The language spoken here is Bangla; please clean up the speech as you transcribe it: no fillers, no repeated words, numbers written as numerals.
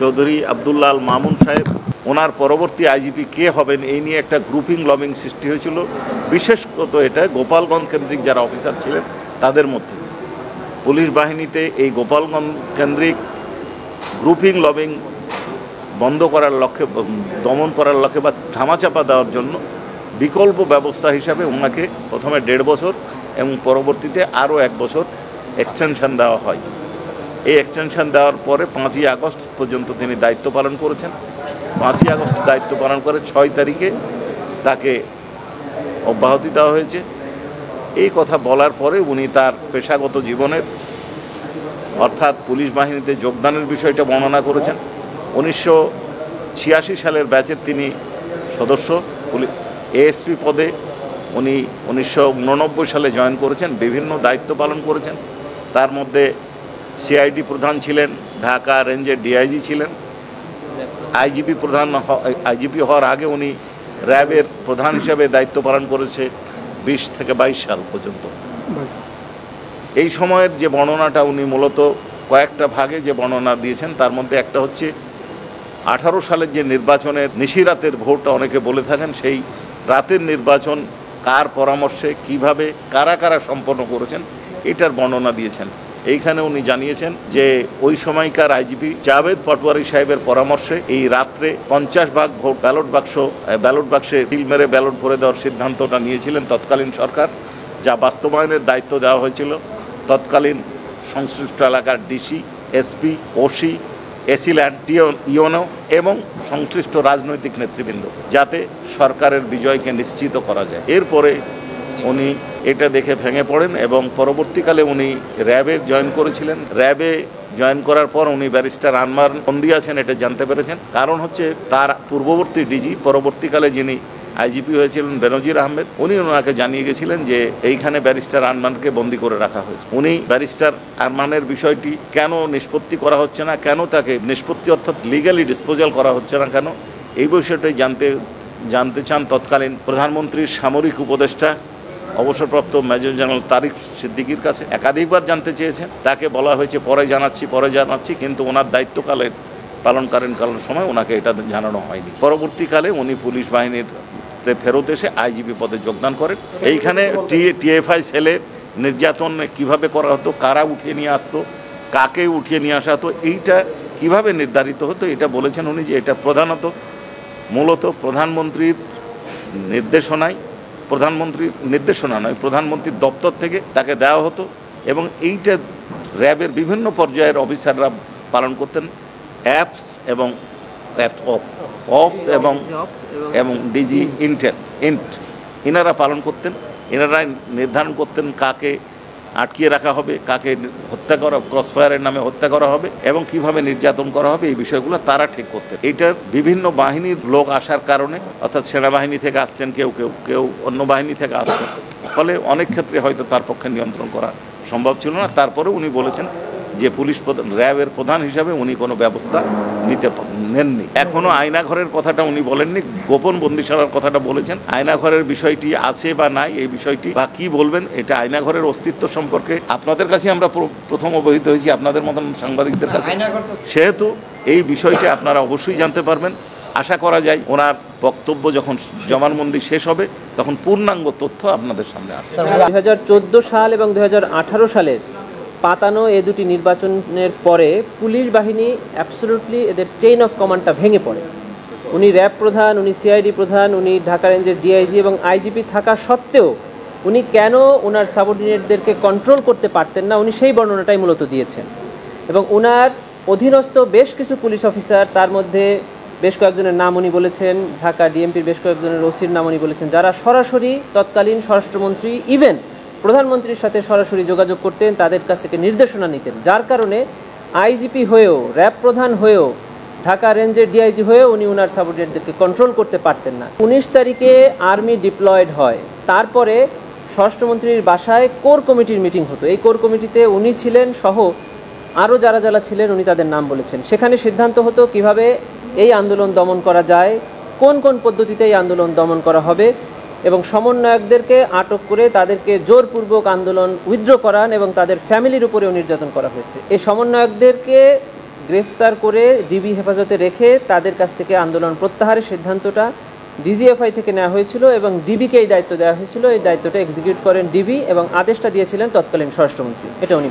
চৌধুরী আব্দুল্লাহ আল মামুন সাহেব, ওনার পরবর্তী আইজিপি কে হবেন এই নিয়ে একটা গ্রুপিং লবিং সৃষ্টি হয়েছিল। বিশেষত এটা গোপালগঞ্জ কেন্দ্রিক যারা অফিসার ছিলেন তাদের মধ্যে। পুলিশ বাহিনীতে এই গোপালগঞ্জ কেন্দ্রিক গ্রুপিং লবিং বন্ধ করার লক্ষ্যে, দমন করার লক্ষ্যে বা ধামাচাপা দেওয়ার জন্য বিকল্প ব্যবস্থা হিসাবে ওনাকে প্রথমে 1.5 বছর এবং পরবর্তীতে আরও 1 বছর এক্সটেনশন দেওয়া হয়। এই এক্সটেনশন দেওয়ার পরে 5ই আগস্ট পর্যন্ত তিনি দায়িত্ব পালন করেছেন। 5ই আগস্ট দায়িত্ব পালন করে 6 তারিখে তাকে অব্যাহতি দেওয়া হয়েছে। এই কথা বলার পরে উনি তার পেশাগত জীবনের অর্থাৎ পুলিশ বাহিনীতে যোগদানের বিষয়টা বর্ণনা করেছেন। 1986 সালের ব্যাচের তিনি সদস্য। এএসপি পদে উনি 1989 সালে জয়েন করেছেন, বিভিন্ন দায়িত্ব পালন করেছেন। তার মধ্যে সিআইডি প্রধান ছিলেন, ঢাকা রেঞ্জের ডিআইজি ছিলেন, আইজিপি হওয়ার আগে উনি র্যাবের প্রধান হিসেবে দায়িত্ব পালন করেছে 20 থেকে 22 সাল পর্যন্ত। এই সময়ের যে বর্ণনাটা উনি মূলত কয়েকটা ভাগে যে বর্ণনা দিয়েছেন, তার মধ্যে একটা হচ্ছে 18 সালের যে নির্বাচনের নিশিরাতের ভোটটা অনেকে বলে থাকেন, সেই রাতের নির্বাচন কার পরামর্শে কিভাবে কারা কারা সম্পন্ন করেছেন এটার বর্ণনা দিয়েছেন। এইখানে উনি জানিয়েছেন যে ওই সময়কার আইজিপি জাভেদ পাটোয়ারি সাহেবের পরামর্শে এই রাত্রে 50 ভাগ ভোট ব্যালট বাক্সে সিল মেরে ব্যালট ভরে দেওয়ার সিদ্ধান্তটা নিয়েছিলেন তৎকালীন সরকার, যা বাস্তবায়নের দায়িত্ব দেওয়া হয়েছিল তৎকালীন সংশ্লিষ্ট এলাকার DC, SP, OC, AC land, UNO এবং সংশ্লিষ্ট রাজনৈতিক নেতৃবৃন্দ, যাতে সরকারের বিজয়কে নিশ্চিত করা যায়। এরপরে উনি এটা দেখে ভেঙে পড়েন এবং পরবর্তীকালে উনি র্যাবে জয়েন করেছিলেন। র্যাবে জয়েন করার পর উনি ব্যারিস্টার আনমার বন্দী আছেন এটা জানতে পেরেছেন। কারণ হচ্ছে তার পূর্ববর্তী ডিজি, পরবর্তীকালে যিনি আইজিপি হয়েছিলেন বেনজির আহমেদ, উনি ওনাকে জানিয়ে গেছিলেন যে এইখানে ব্যারিস্টার আরমানকে বন্দী করে রাখা হয়েছে। উনি ব্যারিস্টার আরমানের বিষয়টি কেন নিষ্পত্তি করা হচ্ছে না, কেন তাকে নিষ্পত্তি অর্থাৎ লিগ্যালি ডিসপোজাল করা হচ্ছে না কেন, এই বিষয়টাই জানতে চান তৎকালীন প্রধানমন্ত্রীর সামরিক উপদেষ্টা অবসরপ্রাপ্ত মেজর জেনারেল তারিক সিদ্দিকীর কাছে। একাধিকবার জানতে চেয়েছেন, তাকে বলা হয়েছে পরে জানাচ্ছি, কিন্তু ওনার দায়িত্বকালে পালনকালীন সময় ওনাকে এটা জানানো হয়নি। পরবর্তীকালে উনি পুলিশ বাহিনীর ফেরত এসে আইজিপি পদে যোগদান করেন। এইখানে টিএফআই সেলে নির্যাতন কিভাবে করা হতো, কারা উঠিয়ে নিয়ে আসতো, কাকে উঠিয়ে নিয়ে আসা হতো, এইটা কিভাবে নির্ধারিত হতো এটা বলেছেন উনি যে এটা মূলত প্রধানমন্ত্রীর নির্দেশনা নয়, প্রধানমন্ত্রীর দপ্তর থেকে তাকে দেওয়া হতো এবং এইটা র্যাবের বিভিন্ন পর্যায়ের অফিসাররা পালন করতেন। অ্যাপস এবং এবং ডিজি ইন্ট এনারা পালন করতেন। এনারাই নির্ধারণ করতেন কাকে আটকিয়ে রাখা হবে, কাকে হত্যা করা, ক্রসফায়ারের নামে হত্যা করা হবে এবং কিভাবে নির্যাতন করা হবে, এই বিষয়গুলো তারা ঠিক করতেন। এইটার বিভিন্ন বাহিনীর লোক আসার কারণে, অর্থাৎ সেনাবাহিনী থেকে আসতেন কেউ অন্য বাহিনী থেকে আসতেন, ফলে অনেক ক্ষেত্রে হয়তো তার পক্ষে নিয়ন্ত্রণ করা সম্ভব ছিল না। তারপরে উনি বলেছেন যে পুলিশ প্রধান, র্যাবের প্রধান হিসাবে উনি কোনো ব্যবস্থা নেননি। এখনো আয়নাঘরের কথাটা উনি বলেননি, গোপন বন্দিশালার কথাটা বলেছেন। আয়নাঘরের বিষয়টি আছে বা নাই, এই বিষয়টি বা কি বলবেন, এটা আয়নাঘরের অস্তিত্ব সম্পর্কে আপনাদের কাছে আমরা প্রথম অবহিত হয়েছি, আপনাদের মতন সাংবাদিকদের কাছে, সেহেতু এই বিষয়টি আপনারা অবশ্যই জানতে পারবেন। আশা করা যায় ওনার বক্তব্য যখন জবানবন্দি শেষ হবে তখন পূর্ণাঙ্গ তথ্য আপনাদের সামনে আসবে। 2014 সাল এবং 2018 সালের পাতানো এই দুটি নির্বাচনের পরে পুলিশ বাহিনী অ্যাবসলিউটলি এদের চেইন অফ কমান্ডটা ভেঙে পড়ে। উনি র্যাব প্রধান, উনি সিআইডি প্রধান, উনি ঢাকা রেঞ্জের ডিআইজি এবং আইজিপি থাকা সত্ত্বেও উনি কেন ওনার সাবঅর্ডিনেটদেরকে কন্ট্রোল করতে পারতেন না, উনি সেই বর্ণনাটাই মূলত দিয়েছেন। এবং ওনার অধীনস্থ বেশ কিছু পুলিশ অফিসার, তার মধ্যে বেশ কয়েকজনের নাম উনি বলেছেন, ঢাকা ডিএমপির বেশ কয়েকজনের ওসির নাম উনি বলেছেন, যারা সরাসরি তৎকালীন স্বরাষ্ট্রমন্ত্রী ইভেন প্রধানমন্ত্রীর সাথে সরাসরি যোগাযোগ করতেন, তাদের কাছ থেকে নির্দেশনা নিতেন, যার কারণে আইজিপি হয়েও, র্যাব প্রধান হয়েও, ঢাকা রেঞ্জের ডিআইজি হয়েও উনি ওনার সাবঅর্ডিনেটদেরকে কন্ট্রোল করতে পারতেন না। 19 তারিখে আর্মি ডিপ্লয়েড হয়, তারপরে স্বরাষ্ট্রমন্ত্রীর বাসায় কোর কমিটির মিটিং হতো। এই কোর কমিটিতে উনি ছিলেন সহ আরও যারা ছিলেন উনি তাদের নাম বলেছেন। সেখানে সিদ্ধান্ত হতো কিভাবে এই আন্দোলন দমন করা যায়, কোন পদ্ধতিতে এই আন্দোলন দমন করা হবে, এবং সমন্বয়কদেরকে আটক করে তাদেরকে জোরপূর্বক আন্দোলন উইথড্র করান এবং তাদের ফ্যামিলির উপরেও নির্যাতন করা হয়েছে। এই সমন্বয়কদেরকে গ্রেফতার করে ডিবি হেফাজতে রেখে তাদের কাছ থেকে আন্দোলন প্রত্যাহারের সিদ্ধান্তটা ডিজিএফআই থেকে নেওয়া হয়েছিল এবং ডিবিকে এই দায়িত্ব দেওয়া হয়েছিল। এই দায়িত্বটা এক্সিকিউট করেন ডিবি এবং আদেশটা দিয়েছিলেন তৎকালীন স্বরাষ্ট্রমন্ত্রী। এটা উনি